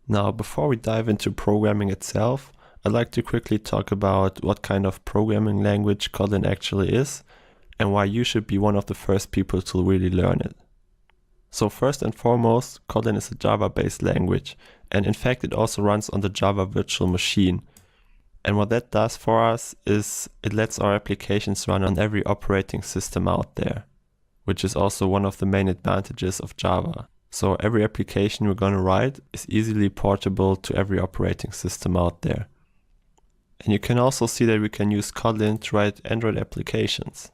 Now, before we dive into programming itself, I'd like to quickly talk about what kind of programming language Kotlin actually is and why you should be one of the first people to really learn it. So first and foremost, Kotlin is a Java-based language, and in fact it also runs on the Java virtual machine. And what that does for us is it lets our applications run on every operating system out there, which is also one of the main advantages of Java. So every application we're going to write is easily portable to every operating system out there. And you can also see that we can use Kotlin to write Android applications,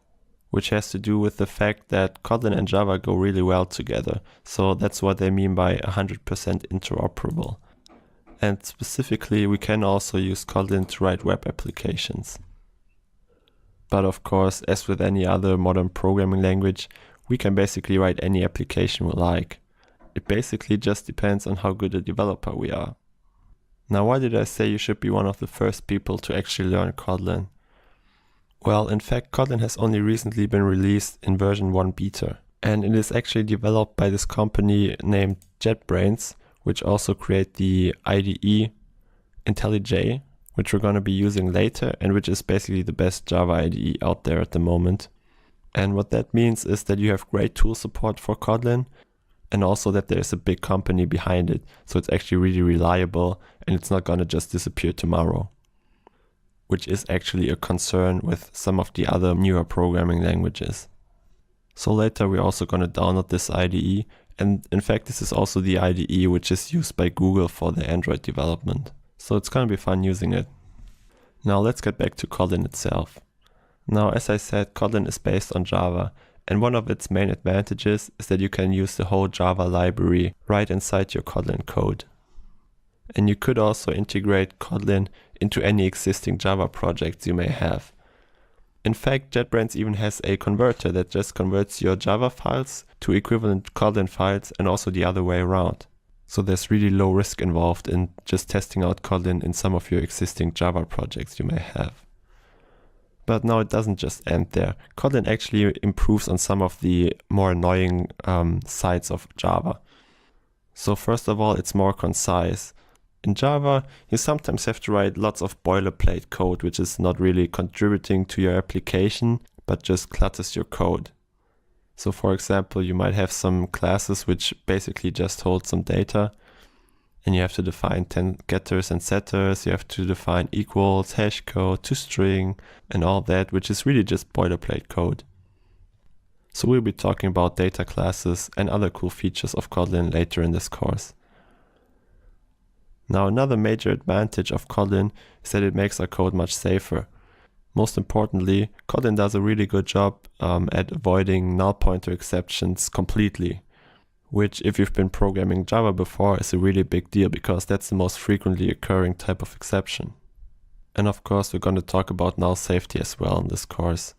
which has to do with the fact that Kotlin and Java go really well together. So that's what they mean by 100% interoperable. And specifically, we can also use Kotlin to write web applications. But of course, as with any other modern programming language, we can basically write any application we like. It basically just depends on how good a developer we are. Now, why did I say you should be one of the first people to actually learn Kotlin? Well, in fact, Kotlin has only recently been released in version 1 beta, and it is actually developed by this company named JetBrains, which also create the IDE IntelliJ, which we're going to be using later, and which is basically the best Java IDE out there at the moment. And what that means is that you have great tool support for Kotlin, and also that there's a big company behind it, so it's actually really reliable, and it's not going to just disappear tomorrow, which is actually a concern with some of the other newer programming languages. So later we're also going to download this IDE, and in fact this is also the IDE which is used by Google for the Android development. So it's going to be fun using it. Now let's get back to Kotlin itself. Now, as I said, Kotlin is based on Java, and one of its main advantages is that you can use the whole Java library right inside your Kotlin code. And you could also integrate Kotlin into any existing Java projects you may have. In fact, JetBrains even has a converter that just converts your Java files to equivalent Kotlin files, and also the other way around. So there's really low risk involved in just testing out Kotlin in some of your existing Java projects you may have. But now it doesn't just end there. Kotlin actually improves on some of the more annoying sides of Java. So first of all, it's more concise. In Java, you sometimes have to write lots of boilerplate code, which is not really contributing to your application, but just clutters your code. So for example, you might have some classes which basically just hold some data, and you have to define 10 getters and setters, you have to define equals, hash code, toString, and all that, which is really just boilerplate code. So we'll be talking about data classes and other cool features of Kotlin later in this course. Now, another major advantage of Kotlin is that it makes our code much safer. Most importantly, Kotlin does a really good job at avoiding null pointer exceptions completely, which, if you've been programming Java before, is a really big deal because that's the most frequently occurring type of exception. And of course, we're going to talk about null safety as well in this course.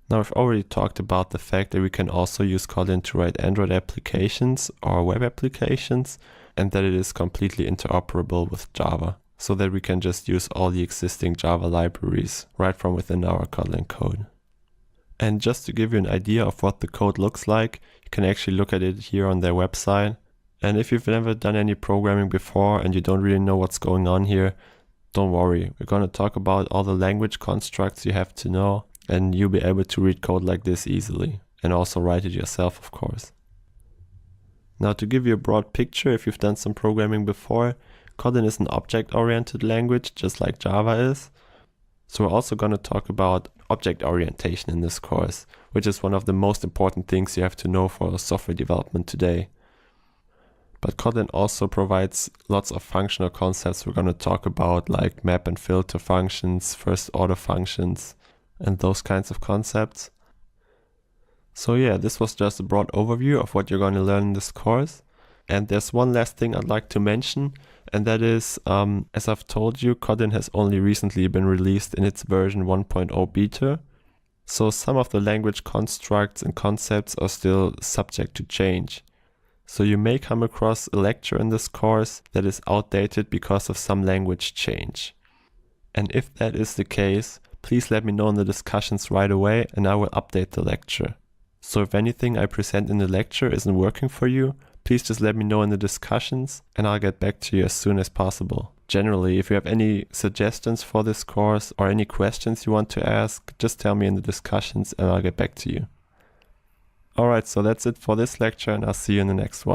Now, I've already talked about the fact that we can also use Kotlin to write Android applications or web applications, and that it is completely interoperable with Java, so that we can just use all the existing Java libraries right from within our Kotlin code. And just to give you an idea of what the code looks like, you can actually look at it here on their website. And if you've never done any programming before and you don't really know what's going on here, don't worry. We're going to talk about all the language constructs you have to know, and you'll be able to read code like this easily, and also write it yourself, of course. Now, to give you a broad picture, if you've done some programming before, Kotlin is an object-oriented language, just like Java is. So we're also going to talk about object orientation in this course, which is one of the most important things you have to know for software development today. But Kotlin also provides lots of functional concepts we're going to talk about, like map and filter functions, first-order functions, and those kinds of concepts. So yeah, this was just a broad overview of what you're going to learn in this course. And there's one last thing I'd like to mention, and that is, as I've told you, Kotlin has only recently been released in its version 1.0 beta. So some of the language constructs and concepts are still subject to change. So you may come across a lecture in this course that is outdated because of some language change. And if that is the case, please let me know in the discussions right away, and I will update the lecture. So if anything I present in the lecture isn't working for you, please just let me know in the discussions and I'll get back to you as soon as possible. Generally, if you have any suggestions for this course or any questions you want to ask, just tell me in the discussions and I'll get back to you. Alright, so that's it for this lecture and I'll see you in the next one.